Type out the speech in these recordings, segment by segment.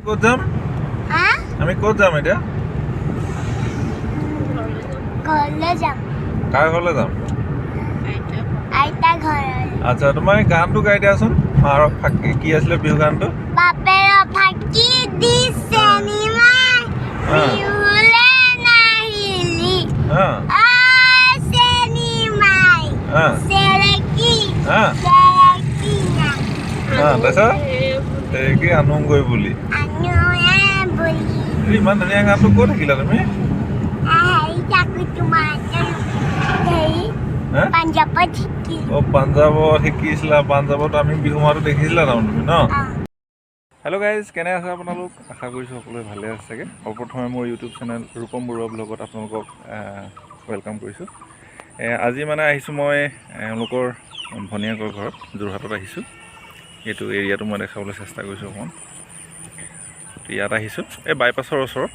ক'ত যাম? আমি ক'ত যাম এতিয়া? ঘৰলৈ যাম। কাৰ ঘৰলৈ যাম? আইতা ঘৰলৈ। আচ্ছা, তোমাৰ গানটো গাই দিয়াচোন। মাৰ ফাকি কি আছিলে বিহু গানটো? বাপেৰ ফাকি দিছে নিমাই বিহুলে নাহিলি আছে নিমাই চেৰেকি চেৰেকি তাৰপিছত কি আনুংগৈ বুলি আনুয়ে বুলি ইমান ধুনীয়া গানটো ক'ত শিকিলা তুমি? পাঞ্জাৱত শিকি পাঞ্জাৱত শিকিছিলা। পাঞ্জাৱত আমি বিহু মাহটো দেখিছিলা তাৰমানে তুমি ন? হেল্ল' গাইজ, কেনে আছে আপোনালোক? আশা কৰিছোঁ সকলোৱে ভালে আছে চাগে। সৰ্বপ্ৰথমে মোৰ ইউটিউব চেনেল ৰূপম বৰুৱা ব্লগত আপোনালোকক ৱেলকাম কৰিছোঁ। আজি মানে আহিছোঁ মই এওঁলোকৰ ভনীয়েকৰ ঘৰত, যোৰহাটত আহিছোঁ। এইটো এৰিয়াটো মই দেখাবলৈ চেষ্টা কৰিছোঁ অকণমান। ইয়াত আহিছোঁ, এই বাইপাছৰ ওচৰত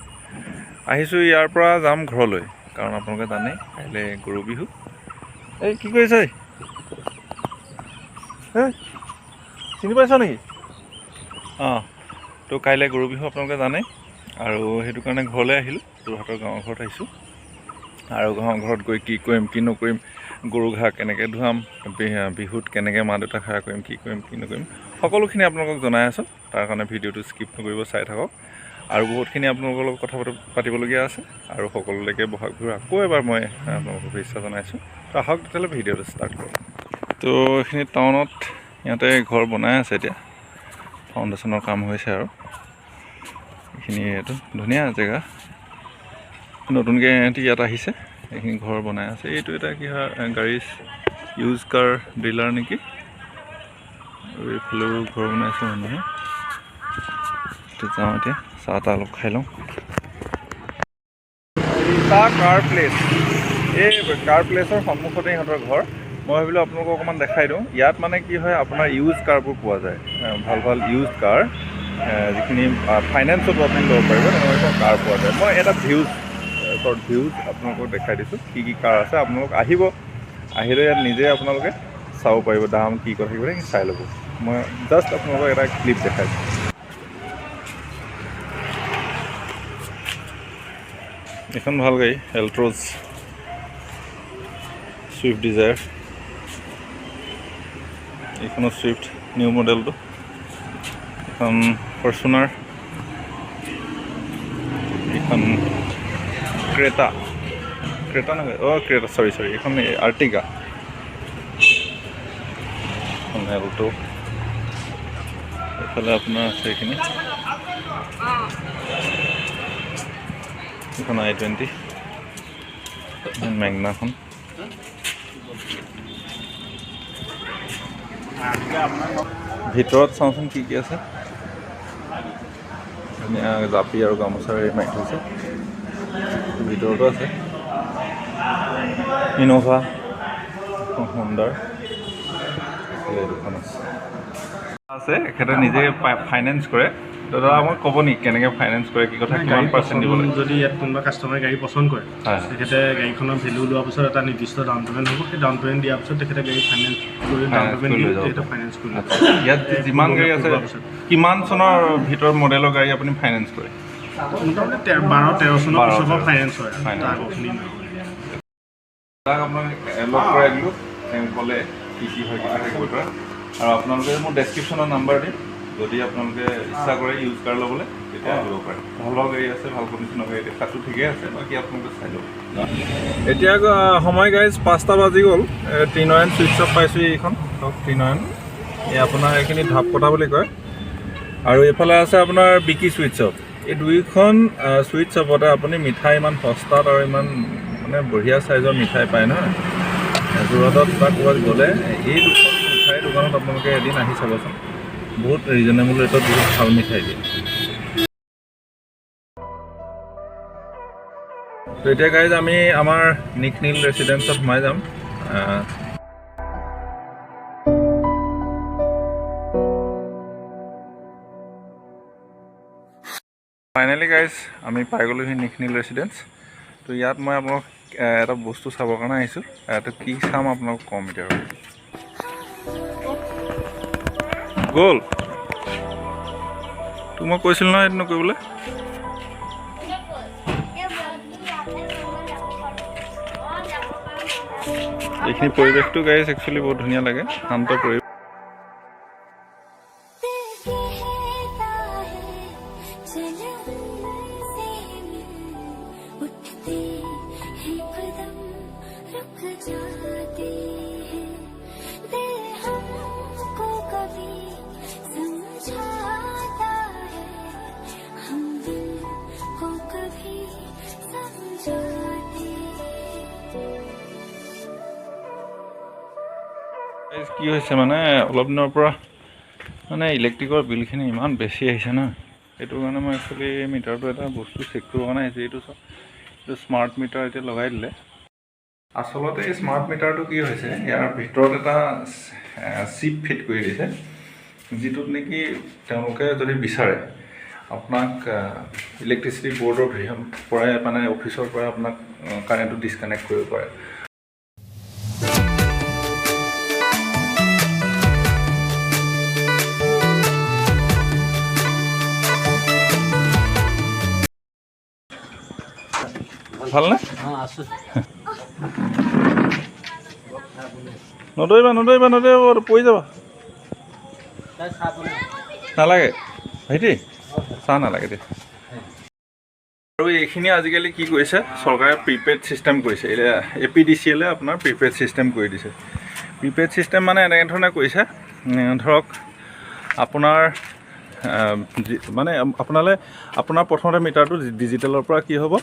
আহিছোঁ। ইয়াৰ পৰা যাম ঘৰলৈ, কাৰণ আপোনালোকে জানেই কাইলৈ গৰু বিহু। এই কি কৰিছে? চিনি পাইছ নেকি? তো কাইলৈ গৰু বিহু আপোনালোকে জানে, আৰু সেইটো কাৰণে ঘৰলৈ আহিলোঁ। যোৰহাটৰ গাঁৱৰ ঘৰত আহিছোঁ, আৰু গাঁৱৰ ঘৰত গৈ কি কৰিম কি নকৰিম, গৰু ঘাঁহ কেনেকৈ ধুৱাম, বিহুত কেনেকৈ মা দেউতাক সেৱা কৰিম, কি কৰিম কি নকৰিম, সকলোখিনি আপোনালোকক জনাই আছোঁ। তাৰ কাৰণে ভিডিঅ'টো স্কিপ নকৰিব, চাই থাকক। আৰু বহুতখিনি আপোনালোকৰ লগত কথা পাতিবলগীয়া আছে, আৰু সকলোলৈকে বহাগ বিহুৰ আকৌ এবাৰ মই আপোনালোকক শুভেচ্ছা জনাইছোঁ। তো আহক তেতিয়াহ'লে ভিডিঅ'টো ষ্টাৰ্ট কৰোঁ। তো এইখিনি টাউনত ইয়াতে ঘৰ বনাই আছে এতিয়া, ফাউণ্ডেশ্যনৰ কাম হৈছে। আৰু এইখিনি এইটো ধুনীয়া জেগা, নতুনকৈ এহেঁতি ইয়াত আহিছে, এইখিনি ঘৰ বনাই আছে। এইটো এটা কি হয়, গাড়ী ইউজ কাৰ ডিলাৰ নেকি। আৰু এইফালেও ঘৰ বনাইছে মানুহে। যাওঁ এতিয়া, চাহ তাহ অলপ খাই লওঁ। কাৰ প্লেচ, এই কাৰ প্লেচৰ সন্মুখতে ইহঁতৰ ঘৰ। মই ভাবিলোঁ আপোনালোকক অকণমান দেখাই দিওঁ। ইয়াত মানে কি হয়, আপোনাৰ ইউজ কাৰবোৰ পোৱা যায়, ভাল ভাল ইউজ কাৰ, যিখিনি ফাইনেন্সতো আপুনি ল'ব পাৰিব, তেনেকুৱা কাৰ পোৱা যায়। মই এটা শ্বৰ্ট ভিউজ আপোনালোকক দেখাই দিছোঁ, কি কি কাৰ আছে। আপোনালোক আহিলে ইয়াত নিজে আপোনালোকে চাব পাৰিব, দাম কি কথা কি চাই ল'ব। মই জাষ্ট আপোনালোকক এটা ক্লিপ দেখাইছোঁ। এখন ভাল গাড়ী, এল্ট্ৰজ ছুইফ্ট ডিজায়াৰ। এইখনো ছুইফ্ট নিউ মডেলটো। এখন ফৰ্চুনাৰ, এইখন ক্ৰেটা নহয়, ক্ৰেটা চৰি এইখন আৰ্টিকা, এখন এল্টো। এইফালে আপোনাৰ আছে এইখিনি, এইখন i20, মেগনাখন। ভিতৰত চাওঁচোন কি কি আছে। ধুনীয়া জাপি আৰু গামোচাৰে মাৰি থৈছে। ভিতৰতো আছে ইন'ভা, হোণ্ডাৰ দুখন আছে। এখেতে নিজে ফাইনেন্স কৰে। দাদা মই ক'ব নেকি কেনেকৈ ফাইনেন্স কৰে, কি কথা, কিমান পাৰ্চেণ্ট দিব লাগে? যদি ইয়াত কোনোবা কাষ্টমাৰে গাড়ী পচন্দ কৰে, তেখেতে গাড়ীখনৰ ভেলু লোৱাৰ পিছত এটা নিৰ্দিষ্ট ডাউন পে'মেণ্ট হ'ব। সেই ডাউন পে'মেণ্ট দিয়াৰ পিছত তেখেতে গাড়ী ফাইনেন্স কৰি ফাইনেন্স কৰি ল'ব। ইয়াত যিমান গাড়ী আছে, কিমান চনৰ ভিতৰত মডেলৰ গাড়ী আপুনি ফাইনেন্স কৰে? মোটামুটি 12-13 চনৰ পিছৰ পৰা ফাইনেন্স হয়। তাক আপোনাক লগ কৰাই দিলোঁ, তেওঁ ক'লে কি কি হয়, কি থাকিব পৰা। আৰু আপোনালোকে মোৰ ডেছক্ৰিপশ্যনৰ নাম্বাৰ দিম, যদি আপোনালোকে ইচ্ছা কৰে ইউজ কাৰ ল'বলৈ, তেতিয়া ল'ব পাৰে। ভাল ভাল গাড়ী আছে, ভাল কণ্ডিশ্যনৰ গাড়ী, দেখাটো ঠিকেই আছে, বাকী আপোনালোকে চাই ল'ব। এতিয়া সময় গাইজ 5টা বাজি গ'ল। ত্ৰিনয়ন চুইট শ্বপ পাইছোঁ। এইখন ত্ৰিনয়ন, এই আপোনাৰ এইখিনি ঢাপ কটা বুলি কয়। আৰু এইফালে আছে আপোনাৰ বিকি চুইট শ্বপ। এই দুইখন চুইট শ্বপতে আপুনি মিঠাই ইমান সস্তাত আৰু ইমান মানে বঢ়িয়া চাইজৰ মিঠাই পায় নহয়। যোৰহাটত বা ক'ৰবাত গ'লে এই দুখন মিঠাই দোকানত আপোনালোকে এদিন আহি চাবচোন, বহুত ৰিজনেবল ৰেটত বহুত ভাল মিঠাই দিয়ে। তো এতিয়া গাইজ আমি আমাৰ নিকনিল ৰেচিডেঞ্চত সোমাই যাম। ফাইনেলি গাইজ আমি পাই গ'লোহি নিকনিল ৰেচিডেঞ্চ। তো ইয়াত মই আপোনালোক এটা বস্তু চাবৰ কাৰণে আহিছোঁ। তো কি চাম আপোনালোক কম এতিয়া গ'ল। তোক মই কৈছিলোঁ নহয় এইটো নকৰিবলৈ। এইখিনি পৰিৱেশটো গাইজ একচুৱেলি বহুত ধুনীয়া লাগে, শান্ত পৰিৱেশ। কি হৈছে মানে অলপ দিনৰ পৰা মানে ইলেক্ট্ৰিকৰ বিলখিনি ইমান বেছি আহিছে না, সেইটো কাৰণে মই একচুৱেলি মিটাৰটো এটা বস্তু চেক কৰিবৰ কাৰণে আহিছে। এইটো স্মাৰ্ট মিটাৰ এতিয়া লগাই দিলে। আচলতে এই স্মাৰ্ট মিটাৰটো কি হৈছে, ইয়াৰ ভিতৰত এটা চিপ ফিট কৰি দিছে, যিটোত নেকি তেওঁলোকে যদি বিচাৰে আপোনাক ইলেক্ট্ৰিচিটি বৰ্ডৰ পৰাই মানে অফিচৰ পৰাই আপোনাক কাৰেণ্টটো ডিছকানেক্ট কৰিব পাৰে। ভালনে? নদৌৰিবা পৰি যাবা। নালাগে ভাইটি, চাহ নালাগে দে। আৰু এইখিনি আজিকালি কি কৰিছে, চৰকাৰে প্ৰিপেড ছিষ্টেম কৰিছে। APDCL আপোনাৰ প্ৰিপেড ছিষ্টেম কৰি দিছে। প্ৰিপেড ছিষ্টেম মানে এনেকৈ ধৰণে কৰিছে, ধৰক আপোনাৰ মানে আপোনাৰ প্ৰথমতে মিটাৰটো ডিজিটেলৰ পৰা কি হ'ব,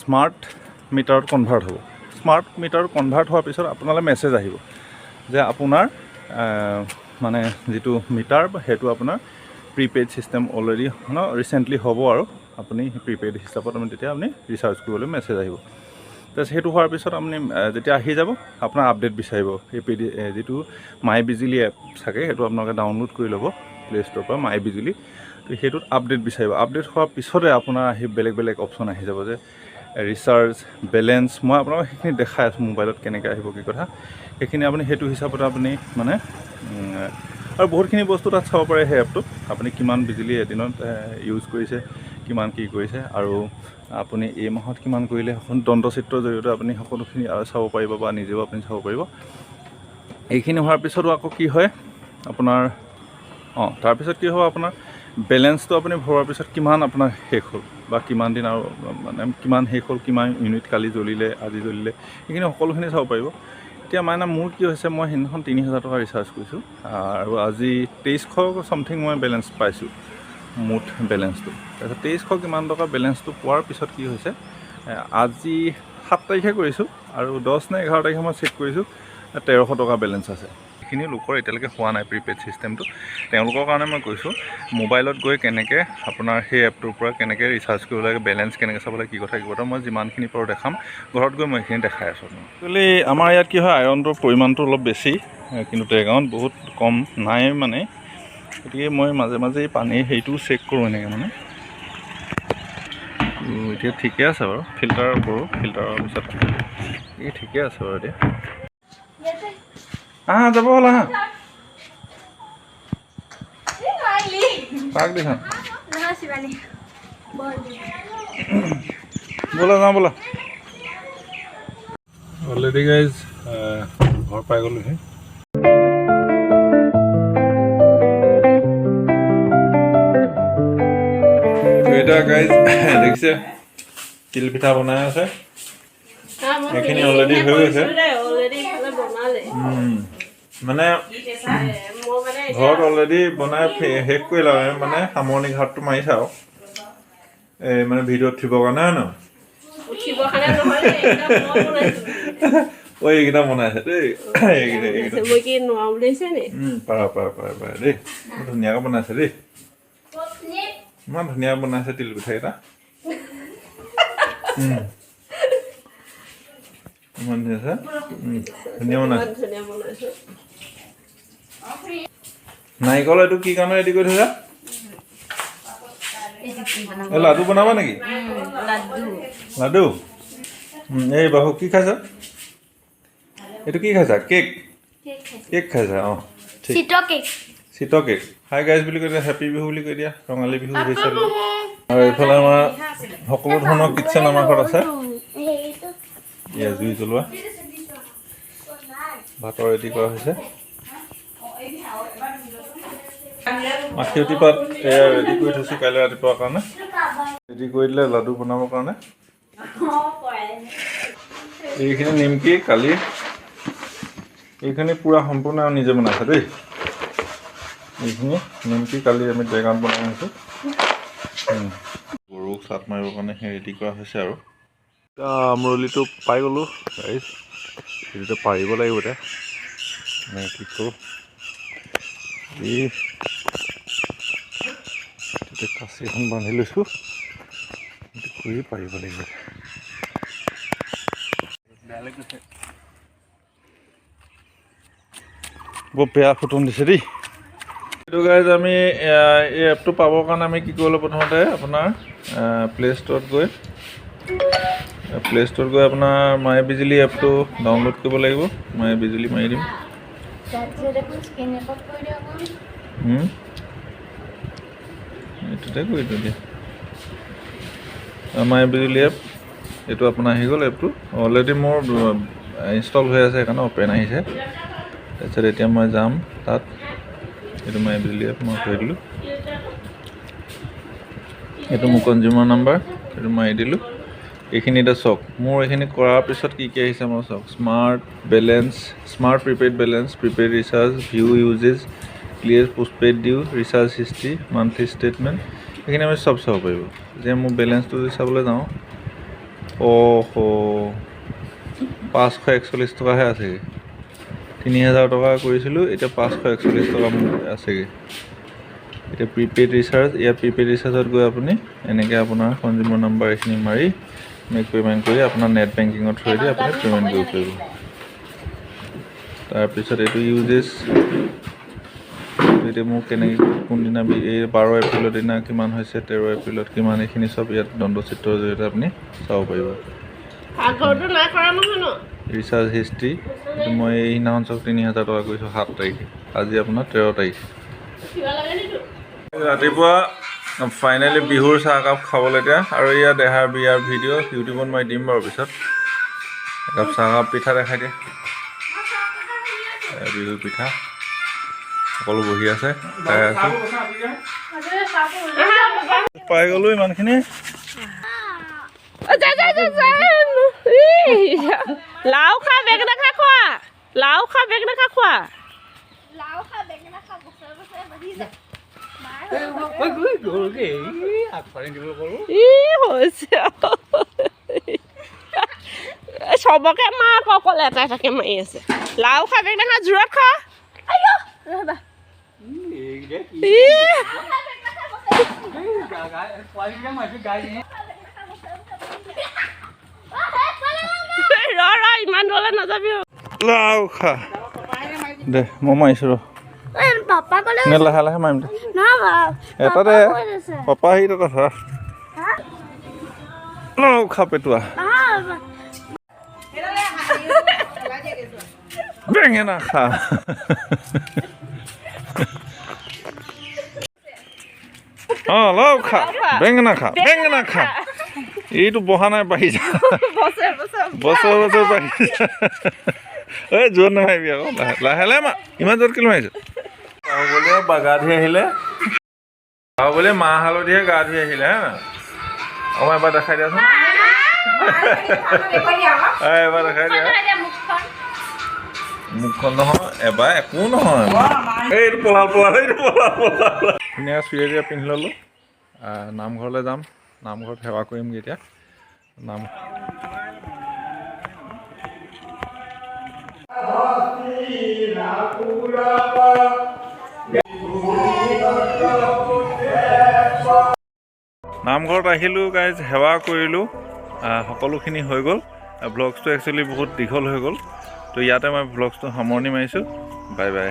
স্মাৰ্ট মিটাৰত কনভাৰ্ট হ'ব। স্মাৰ্ট মিটাৰত কনভাৰ্ট হোৱাৰ পিছত আপোনালৈ মেছেজ আহিব যে আপোনাৰ মানে যিটো মিটাৰ সেইটো আপোনাৰ প্ৰিপেইড ছিষ্টেম অলৰেডি ৰিচেণ্টলি হ'ব, আৰু আপুনি প্ৰিপেইড হিচাপত তেতিয়া আপুনি ৰিচাৰ্জ কৰিবলৈ মেছেজ আহিব। তাৰপিছত সেইটো হোৱাৰ পিছত আপুনি যেতিয়া আহি যাব, আপোনাৰ আপডেট বিচাৰিব। যিটো মাই বিজুলী এপ থাকে সেইটো আপোনালোকে ডাউনলোড কৰি ল'ব প্লে ষ্ট'ৰৰ পৰা, মাই বিজুলী। তো সেইটোত আপডেট বিচাৰিব। আপডেট হোৱাৰ পিছতে আপোনাৰ বেলেগ অপশ্যন আহি যাব যে ৰিচাৰ্জ, বেলেঞ্চ। মই আপোনালোকক সেইখিনি দেখাই আছোঁ মোবাইলত কেনেকৈ আহিব কি কথা, সেইখিনি আপুনি সেইটো হিচাপতে আপুনি মানে আৰু বহুতখিনি বস্তু তাত চাব পাৰে। সেই এপটোত আপুনি কিমান বিজুলী এদিনত ইউজ কৰিছে, কিমান কি কৰিছে, আৰু আপুনি এই মাহত কিমান কৰিলে, দণ্ডচিত্ৰৰ জৰিয়তে আপুনি সকলোখিনি চাব পাৰিব বা নিজেও আপুনি চাব পাৰিব। এইখিনি হোৱাৰ পিছতো আকৌ কি হয় আপোনাৰ, তাৰপিছত কি হ'ব, আপোনাৰ বেলেঞ্চটো আপুনি ভৰোৱাৰ পিছত কিমান আপোনাৰ শেষ হ'ল বা কিমান দিন আৰু মানে কিমান শেষ হ'ল, কিমান ইউনিট কালি জ্বলিলে, আজি জ্বলিলে, সেইখিনি সকলোখিনি চাব পাৰিব। এতিয়া মানে মোৰ কি হৈছে, মই সেইদিনাখন 3000 টকা ৰিচাৰ্জ কৰিছোঁ, আৰু আজি 2300 চামথিং মই বেলেঞ্চ পাইছোঁ, মুঠ বেলেঞ্চটো। তাৰপিছত 2300 কিমান টকা বেলেঞ্চটো পোৱাৰ পিছত কি হৈছে, আজি 7 তাৰিখে কৰিছোঁ, আৰু 10 নে 11 তাৰিখে মই চেক কৰিছোঁ 1300 টকা বেলেঞ্চ আছে। সেইখিনি লোকৰ এতিয়ালৈকে হোৱা নাই প্ৰিপেইড ছিষ্টেমটো। তেওঁলোকৰ কাৰণে মই কৈছোঁ মোবাইলত গৈ কেনেকৈ আপোনাৰ সেই এপটোৰ পৰা কেনেকৈ ৰিচাৰ্জ কৰিব লাগে, বেলেঞ্চ কেনেকৈ চাব লাগে, কি কথা মই যিমানখিনি পাৰোঁ দেখাম। ঘৰত গৈ মই এইখিনি দেখাই আছোঁ। একচুৱেলি আমাৰ ইয়াত কি হয়, আইৰণটোৰ পৰিমাণটো অলপ বেছি, কিন্তু টেগাঁৱত বহুত কম নাই মানে, গতিকে মই মাজে মাজে পানীৰ হেৰিটোও চেক কৰোঁ এনেকৈ মানে। এতিয়া ঠিকে আছে বাৰু, ফিল্টাৰ কৰোঁ, ফিল্টাৰৰ পিছত এই ঠিকে আছে বাৰু এতিয়া। যাব হ'ল, পাক দেখাম ব'লা, যাওঁ ব'লা। অলৰেডি গাইজ ঘৰ পাই গ'লোহি। এতিয়া গাইজ দেখিছে তিল পিঠা বনাই আছে, এইখিনি অলৰেডি হৈ গৈছে। মানে ঘৰত অলৰেডি বনাই শেষ কৰিলা, মানে সামৰণি ঘাটটো মাৰিছা আৰু এই মানে ভিডিঅ'ত উঠিবৰ কাৰণে, হয় নহয়? এইকেইটা বনাইছে দেই, পাৰা দেই, ধুনীয়াকৈ বনাইছে দেই, ইমান ধুনীয়া বনাইছে তিল পিঠাকেইটা, ইমান ধুনীয়া বনাইছে। নাৰিকল এইটো কি কাৰণে ৰেডি কৰি থৈছা? লাডু বনাবা নেকি? লাডু এই বাহু কি খাইছা? এইটো কি খাইছা? কেক খাইছা? ঠিক, চিতকে হাই গাইজ বুলি কৈ দিয়া, হেপী বিহু বুলি কৈ দিয়া, ৰঙালী বিহু হৈছে। আৰু এইফালে আমাৰ সকলো ধৰণৰ কিটচেন আমাৰ ঘৰত আছে। এয়া জুই জ্বলোৱা, ভাতৰ ৰেডি কৰা হৈছে। মাখিয়তী পাত এয়া ৰেডি কৰি থৈছোঁ কাইলৈ ৰাতিপুৱাৰ কাৰণে, ৰেডি কৰি দিলে লাডু বনাবৰ কাৰণে। এইখিনি নিমকি কালি, এইখিনি পূৰা সম্পূৰ্ণ নিজে বনাইছে দেই। এইখিনি নিমকি কালি আমি ড্ৰেগন বনাই আনিছোঁ। গৰুক চাট মাৰিবৰ কাৰণে সেই ৰেডি কৰা হৈছে। আৰু আমৰলিটো পাই গ'লোঁ গাইজ, সেইটো পাৰিব লাগিব এতিয়া। কি কৰোঁ, এই কাচি এখন বান্ধি লৈছোঁ, সেইটো কৰি পাৰিব লাগিব। বৰ বেয়া ফটোন দিছে দেই এইটো গাইজ। আমি এই এপটো পাবৰ কাৰণে আমি কি কৰিলোঁ, প্ৰথমতে আপোনাৰ প্লে ষ্ট'ৰত গৈ আপোনাৰ মাই বিজুলী এপটো ডাউনলোড কৰিব লাগিব। মাই বিজুলী মাৰি দিম। এইটোতে কৰি দিওঁ দিয়া, মাই বিজুলী এপ। এইটো আপোনাৰ আহি গ'ল। এপটো অলৰেডি মোৰ ইনষ্টল হৈ আছে, সেইকাৰণে অপেন আহিছে। তাৰপিছত এতিয়া মই যাম তাত, এইটো মাই বিজুলী এপ মই কৰি দিলোঁ। এইটো মোৰ কনজিউমাৰ নাম্বাৰ, এইটো মাৰি দিলোঁ। এইখিনি এতিয়া চাওক, মোৰ এইখিনি কৰাৰ পিছত কি আহিছে মই চাওক, smart balance, smart prepaid balance, prepaid recharge, view usage, clear postpaid due, recharge history, monthly statement, এইখিনি আমি চব চাব পাৰিব। এতিয়া মোৰ বেলেঞ্চটো যদি চাবলৈ যাওঁ, 541 টকাহে আছেগৈ। 3000 টকা কৰিছিলোঁ, এতিয়া 541 টকা মোৰ আছেগৈ। এতিয়া প্ৰিপেইড ৰিচাৰ্জ, ইয়াত প্ৰিপেইড ৰিচাৰ্জত গৈ আপুনি এনেকৈ আপোনাৰ কনজিউমাৰ নাম্বাৰ এইখিনি মাৰি মেক পে'মেণ্ট কৰি আপোনাৰ নেট বেংকিঙৰ থ্ৰুৱেদি আপুনি পে'মেণ্ট কৰিব পাৰিব। তাৰপিছত এইটো ইউজেছ, এতিয়া মোক কেনেকৈ কোনদিনা এই 12 এপ্ৰিলৰ দিনা কিমান হৈছে, 13 এপ্ৰিলত কিমান, এইখিনি চব ইয়াত দণ্ডচিত্ৰৰ জৰিয়তে আপুনি চাব পাৰিব। ৰিচাৰ্জ হিষ্ট্ৰী, মই এই সিদিনাখন চব 3000 টকা কৰিছোঁ 7 তাৰিখে, আজি আপোনাৰ 13 তাৰিখ। ৰাতিপুৱা ফাইনেলি বিহুৰ চাহ একাপ খাবলৈ এতিয়া, আৰু ইয়াত দেহাৰ বিয়াৰ ভিডিঅ' ইউটিউবত মই দিম বাৰু পিছত। একাপ চাহকাপ, পিঠা দেখাই দিয়ে, বিহুৰ পিঠা সকলো বহি আছে, খাই আছোঁ। পাই গ'লোঁ ইমানখিনি। লাও খা বেঙেনা খা খোৱা, লাও খা বেঙেনা খা খোৱা। চবকে মাৰ অকল এটাই তাকে মাৰি আছে। লাও খা বেঙেনা খা, জোৰত খা। ইমান দূৰলৈ নাযাবি। লাও খা দে, মই মাৰিছোঁ ৰ, নে লাহে লাহে মাৰিম দে। এটা দে, পাপা আহি থকা ধৰা। লাও খা পেটুৱা, বেঙেনা খা। লাও খা বেঙেনা খা, বেঙেনা খা। এইটো বহা নাই, বাঢ়ি যা, বছৰ বছৰ বাঢ়ি যা। এই জোৰত নামাৰিবি আকৌ, লাহে লাহে মা, ইমান জোৰত কেলৈ মাৰিছোঁ। বাহুবলীয়ে গা ধুই আহিলে, বাহুবলীয়ে মাহ হালধিয়ে গা ধুই আহিলে হা। অ' এবাৰ দেখাই দিয়াচোন, এবাৰ দেখাই দিয়া। মুখখন নহয়, এবাৰ একো নহয়, এইটো পলাল পলাল, এইটো পলাল পলাল। ধুনীয়া চুৰিয়া পিন্ধি ল'লোঁ, নামঘৰলৈ যাম, নামঘৰত সেৱা কৰিমগৈ এতিয়া। নাম নামঘৰত আহিলোঁ গাইজ, সেৱা কৰিলোঁ, সকলোখিনি হৈ গ'ল। ব্লগছটো একচুৱেলি বহুত দীঘল হৈ গ'ল, তো ইয়াতে মই ব্লগছটো সামৰণি মাৰিছোঁ। Bye bye.